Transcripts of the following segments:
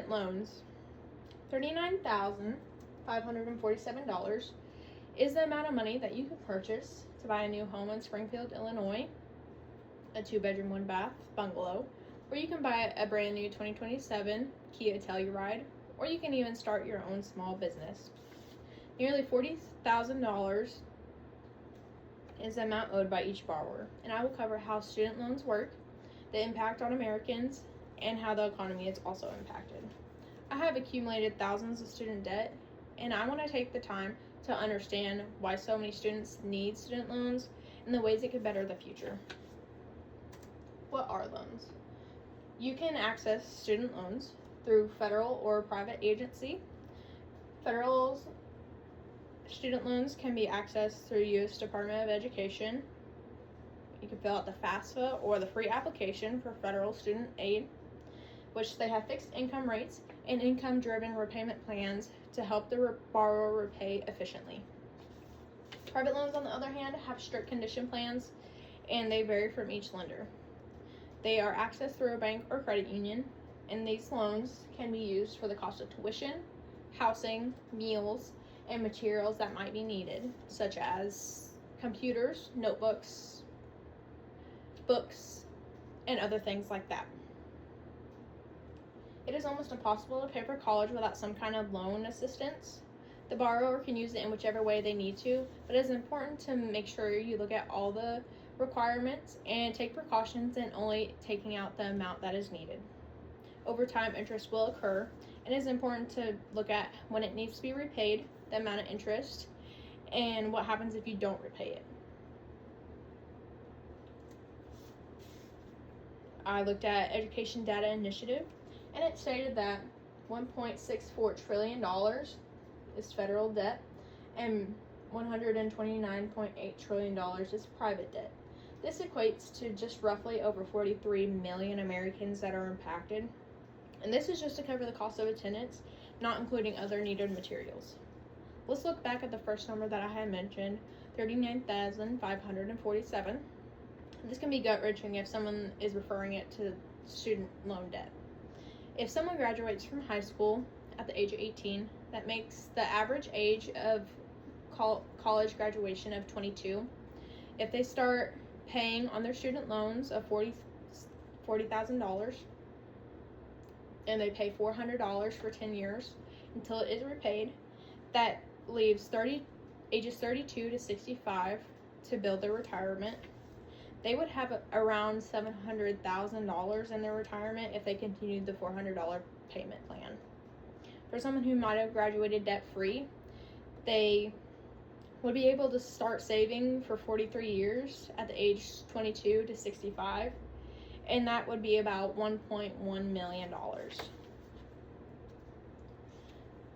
student loans, $39,547 is the amount of money that you can purchase to buy a new home in Springfield, Illinois, a 2-bedroom, 1-bath bungalow, or you can buy a brand new 2027 Kia Telluride, or you can even start your own small business. Nearly $40,000 is the amount owed by each borrower, and I will cover how student loans work, the impact on Americans, and how the economy is also impacted. I have accumulated thousands of student debt, and I want to take the time to understand why so many students need student loans and the ways it could better the future. What are loans? You can access student loans through federal or private agency. Federal student loans can be accessed through U.S. Department of Education. You can fill out the FAFSA or the free application for federal student aid, which they have fixed income rates and income-driven repayment plans to help the borrower repay efficiently. Private loans, on the other hand, have strict condition plans, and they vary from each lender. They are accessed through a bank or credit union, and these loans can be used for the cost of tuition, housing, meals, and materials that might be needed, such as computers, notebooks, books, and other things like that. It is almost impossible to pay for college without some kind of loan assistance. The borrower can use it in whichever way they need to, but it is important to make sure you look at all the requirements and take precautions in only taking out the amount that is needed. Over time, interest will occur, and it is important to look at when it needs to be repaid, the amount of interest, and what happens if you don't repay it. I looked at Education Data Initiative, and it stated that $1.64 trillion is federal debt and $129.8 trillion is private debt. This equates to just roughly over 43 million Americans that are impacted, and this is just to cover the cost of attendance, not including other needed materials. Let's look back at the first number that I had mentioned, $39,547. This can be gut-wrenching if someone is referring it to student loan debt. If someone graduates from high school at the age of 18, that makes the average age of college graduation of 22. If they start paying on their student loans of $40,000 and they pay $400 for 10 years until it is repaid, that leaves ages 32 to 65 to build their retirement. They would have around $700,000 in their retirement if they continued the $400 payment plan. For someone who might have graduated debt-free, they would be able to start saving for 43 years at the age 22 to 65, and that would be about $1.1 million.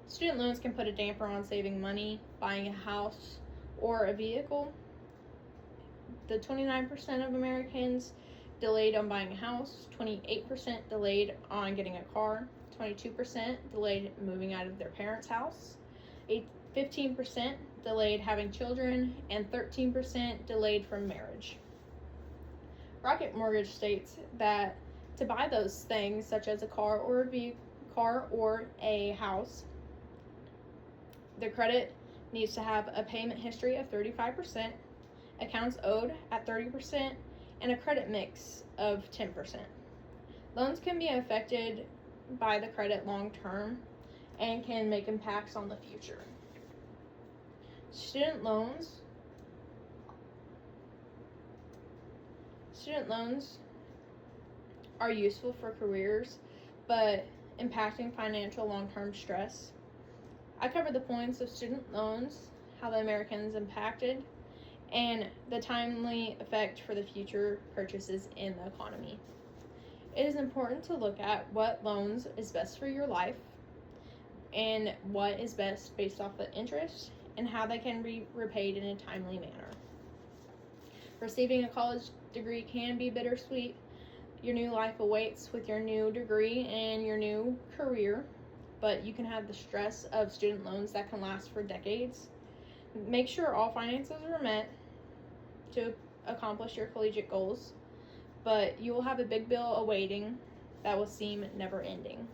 Student loans can put a damper on saving money, buying a house, or a vehicle. The 29% of Americans delayed on buying a house, 28% delayed on getting a car, 22% delayed moving out of their parents' house, 15% delayed having children, and 13% delayed from marriage. Rocket Mortgage states that to buy those things, such as a car or a house, the credit needs to have a payment history of 35%, accounts owed at 30%, and a credit mix of 10%. Loans can be affected by the credit long term and can make impacts on the future. Student loans are useful for careers, but impacting financial long-term stress. I covered the points of student loans, how the Americans impacted, and the timely effect for the future purchases in the economy. It is important to look at what loans is best for your life and what is best based off the interest and how they can be repaid in a timely manner. Receiving a college degree can be bittersweet. Your new life awaits with your new degree and your new career, but you can have the stress of student loans that can last for decades. Make sure all finances are met to accomplish your collegiate goals, but you will have a big bill awaiting that will seem never ending.